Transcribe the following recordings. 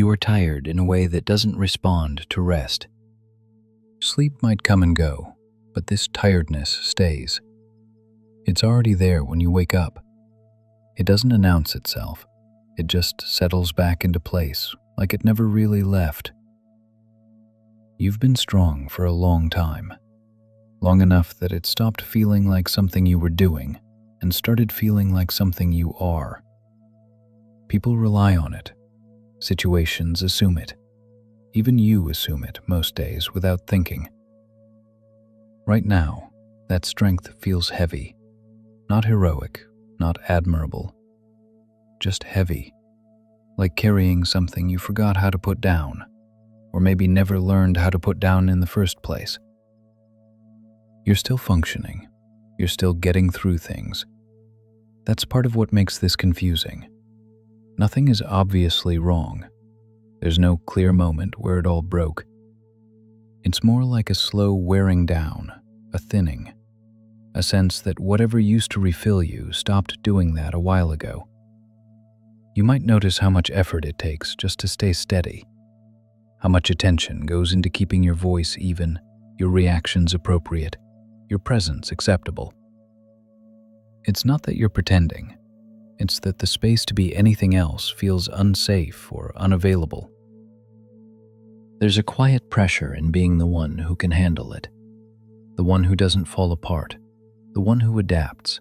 You are tired in a way that doesn't respond to rest. Sleep might come and go, but this tiredness stays. It's already there when you wake up. It doesn't announce itself. It just settles back into place, like it never really left. You've been strong for a long time, long enough that it stopped feeling like something you were doing and started feeling like something you are. People rely on it. Situations assume it. Even you assume it most days without thinking. Right now, that strength feels heavy. Not heroic, not admirable. Just heavy. Like carrying something you forgot how to put down, or maybe never learned how to put down in the first place. You're still functioning. You're still getting through things. That's part of what makes this confusing. Nothing is obviously wrong. There's no clear moment where it all broke. It's more like a slow wearing down, a thinning, a sense that whatever used to refill you stopped doing that a while ago. You might notice how much effort it takes just to stay steady, how much attention goes into keeping your voice even, your reactions appropriate, your presence acceptable. It's not that you're pretending. It's that the space to be anything else feels unsafe or unavailable. There's a quiet pressure in being the one who can handle it, the one who doesn't fall apart, the one who adapts.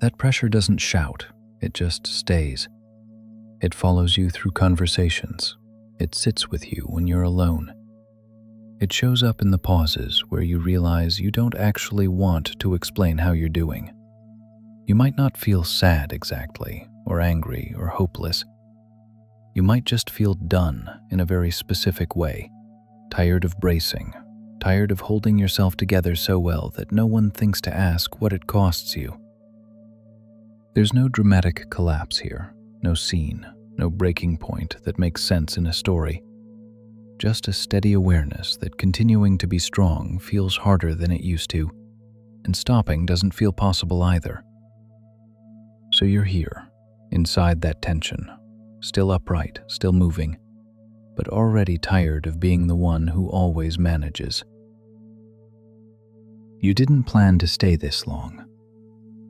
That pressure doesn't shout, it just stays. It follows you through conversations. It sits with you when you're alone. It shows up in the pauses where you realize you don't actually want to explain how you're doing. You might not feel sad exactly, or angry, or hopeless. You might just feel done in a very specific way, tired of bracing, tired of holding yourself together so well that no one thinks to ask what it costs you. There's no dramatic collapse here, no scene, no breaking point that makes sense in a story. Just a steady awareness that continuing to be strong feels harder than it used to, and stopping doesn't feel possible either. So you're here, inside that tension, still upright, still moving, but already tired of being the one who always manages. You didn't plan to stay this long.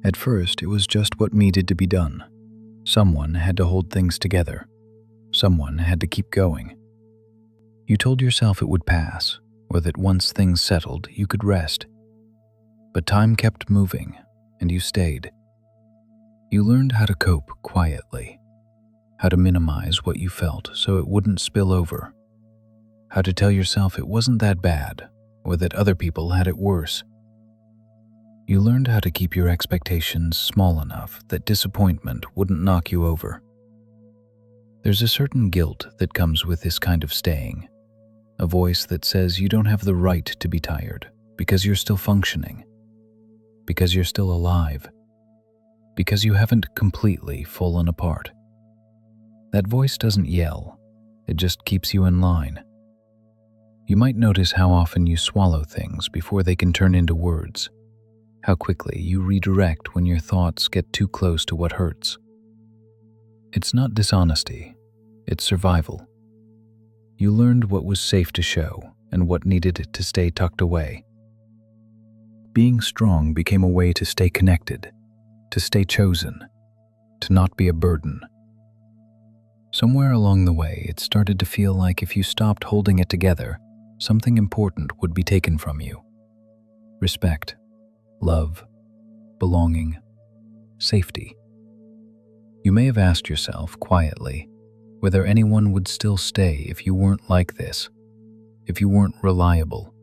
At first, it was just what needed to be done. Someone had to hold things together. Someone had to keep going. You told yourself it would pass, or that once things settled, you could rest. But time kept moving, and you stayed. You learned how to cope quietly, how to minimize what you felt so it wouldn't spill over, how to tell yourself it wasn't that bad, or that other people had it worse. You learned how to keep your expectations small enough that disappointment wouldn't knock you over. There's a certain guilt that comes with this kind of staying, a voice that says you don't have the right to be tired because you're still functioning, because you're still alive, because you haven't completely fallen apart. That voice doesn't yell, it just keeps you in line. You might notice how often you swallow things before they can turn into words, how quickly you redirect when your thoughts get too close to what hurts. It's not dishonesty, it's survival. You learned what was safe to show and what needed to stay tucked away. Being strong became a way to stay connected, to stay chosen, to not be a burden. Somewhere along the way, it started to feel like if you stopped holding it together, something important would be taken from you. Respect, love, belonging, safety. You may have asked yourself quietly whether anyone would still stay if you weren't like this, if you weren't reliable,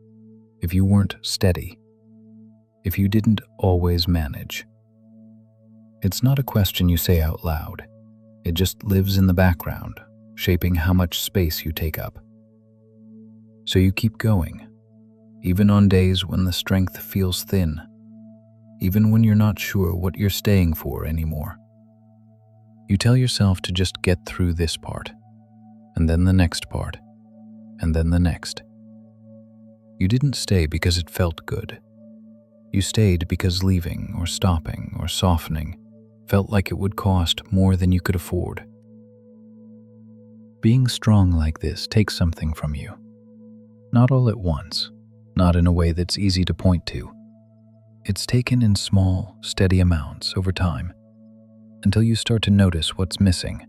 if you weren't steady, if you didn't always manage. It's not a question you say out loud. It just lives in the background, shaping how much space you take up. So you keep going, even on days when the strength feels thin, even when you're not sure what you're staying for anymore. You tell yourself to just get through this part, and then the next part, and then the next. You didn't stay because it felt good. You stayed because leaving or stopping or softening felt like it would cost more than you could afford. Being strong like this takes something from you. Not all at once, not in a way that's easy to point to. It's taken in small, steady amounts over time, until you start to notice what's missing.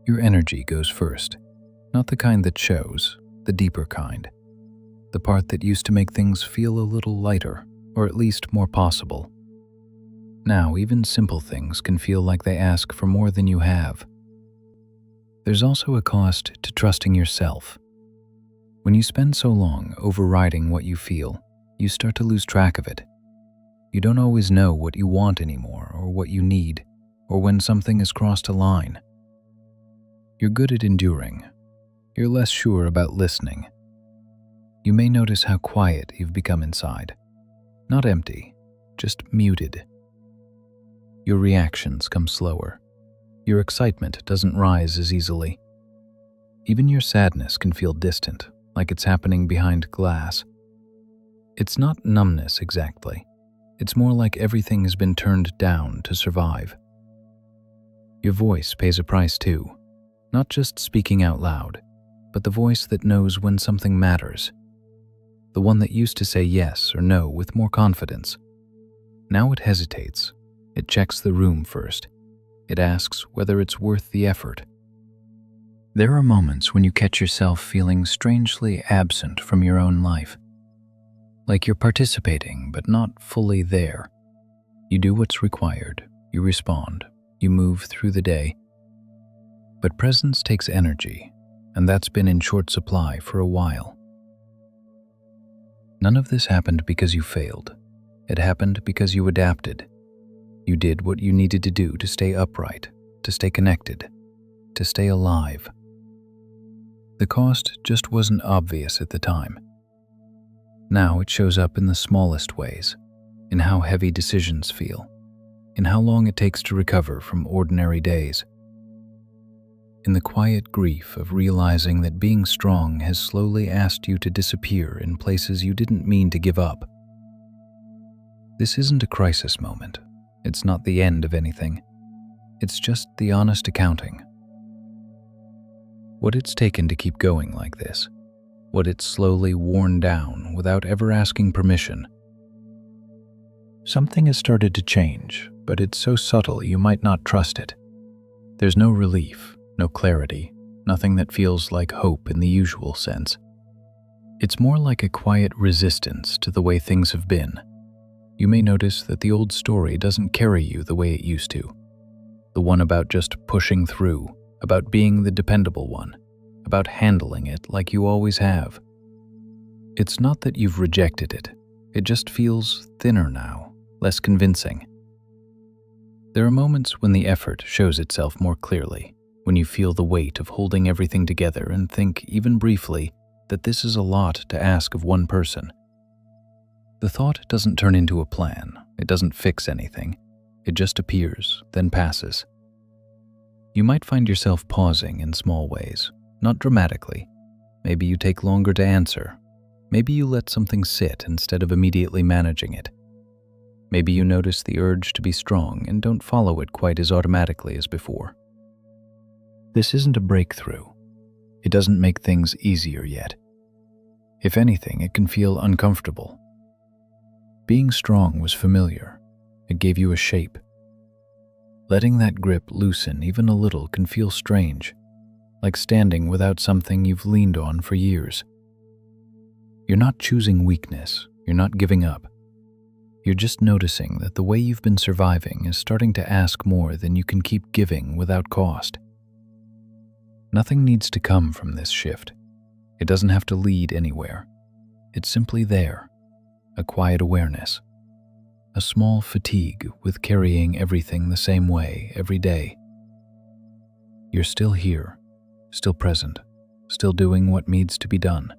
Your energy goes first, not the kind that shows, the deeper kind. The part that used to make things feel a little lighter, or at least more possible. Now, even simple things can feel like they ask for more than you have. There's also a cost to trusting yourself. When you spend so long overriding what you feel, you start to lose track of it. You don't always know what you want anymore, or what you need, or when something has crossed a line. You're good at enduring. You're less sure about listening. You may notice how quiet you've become inside. Not empty, just muted. Your reactions come slower. Your excitement doesn't rise as easily. Even your sadness can feel distant, like it's happening behind glass. It's not numbness exactly. It's more like everything has been turned down to survive. Your voice pays a price too, not just speaking out loud, but the voice that knows when something matters. The one that used to say yes or no with more confidence. Now it hesitates. It checks the room first. It asks whether it's worth the effort. There are moments when you catch yourself feeling strangely absent from your own life. Like you're participating, but not fully there. You do what's required. You respond. You move through the day. But presence takes energy, and that's been in short supply for a while. None of this happened because you failed. It happened because you adapted. You did what you needed to do to stay upright, to stay connected, to stay alive. The cost just wasn't obvious at the time. Now it shows up in the smallest ways, in how heavy decisions feel, in how long it takes to recover from ordinary days, in the quiet grief of realizing that being strong has slowly asked you to disappear in places you didn't mean to give up. This isn't a crisis moment. It's not the end of anything. It's just the honest accounting. What it's taken to keep going like this, what it's slowly worn down without ever asking permission. Something has started to change, but it's so subtle you might not trust it. There's no relief, no clarity, nothing that feels like hope in the usual sense. It's more like a quiet resistance to the way things have been. You may notice that the old story doesn't carry you the way it used to. The one about just pushing through, about being the dependable one, about handling it like you always have. It's not that you've rejected it. It just feels thinner now, less convincing. There are moments when the effort shows itself more clearly, when you feel the weight of holding everything together and think, even briefly, that this is a lot to ask of one person. The thought doesn't turn into a plan. It doesn't fix anything. It just appears, then passes. You might find yourself pausing in small ways, not dramatically. Maybe you take longer to answer. Maybe you let something sit instead of immediately managing it. Maybe you notice the urge to be strong and don't follow it quite as automatically as before. This isn't a breakthrough. It doesn't make things easier yet. If anything, it can feel uncomfortable. Being strong was familiar. It gave you a shape. Letting that grip loosen even a little can feel strange, like standing without something you've leaned on for years. You're not choosing weakness. You're not giving up. You're just noticing that the way you've been surviving is starting to ask more than you can keep giving without cost. Nothing needs to come from this shift. It doesn't have to lead anywhere. It's simply there. A quiet awareness, a small fatigue with carrying everything the same way every day. You're still here, still present, still doing what needs to be done.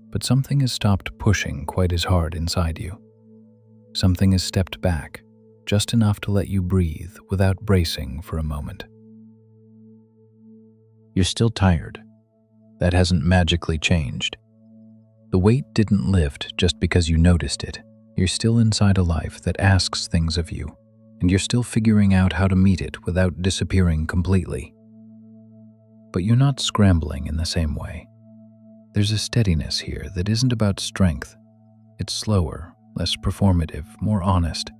But something has stopped pushing quite as hard inside you. Something has stepped back, just enough to let you breathe without bracing for a moment. You're still tired. That hasn't magically changed. The weight didn't lift just because you noticed it. You're still inside a life that asks things of you, and you're still figuring out how to meet it without disappearing completely. But you're not scrambling in the same way. There's a steadiness here that isn't about strength. It's slower, less performative, more honest.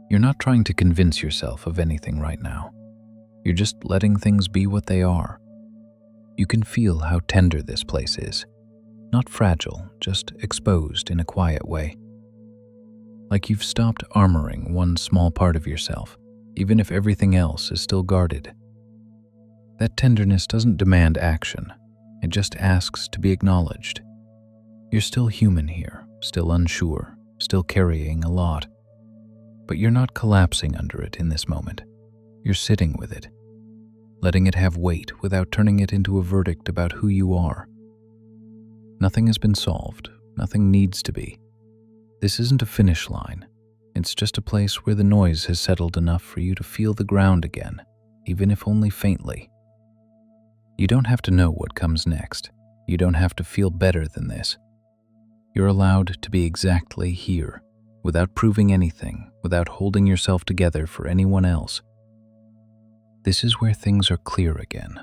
You're not trying to convince yourself of anything right now. You're just letting things be what they are. You can feel how tender this place is. Not fragile, just exposed in a quiet way. Like you've stopped armoring one small part of yourself, even if everything else is still guarded. That tenderness doesn't demand action. It just asks to be acknowledged. You're still human here, still unsure, still carrying a lot. But you're not collapsing under it in this moment. You're sitting with it, letting it have weight without turning it into a verdict about who you are. Nothing has been solved. Nothing needs to be. This isn't a finish line. It's just a place where the noise has settled enough for you to feel the ground again, even if only faintly. You don't have to know what comes next. You don't have to feel better than this. You're allowed to be exactly here, without proving anything, without holding yourself together for anyone else. This is where things are clear again.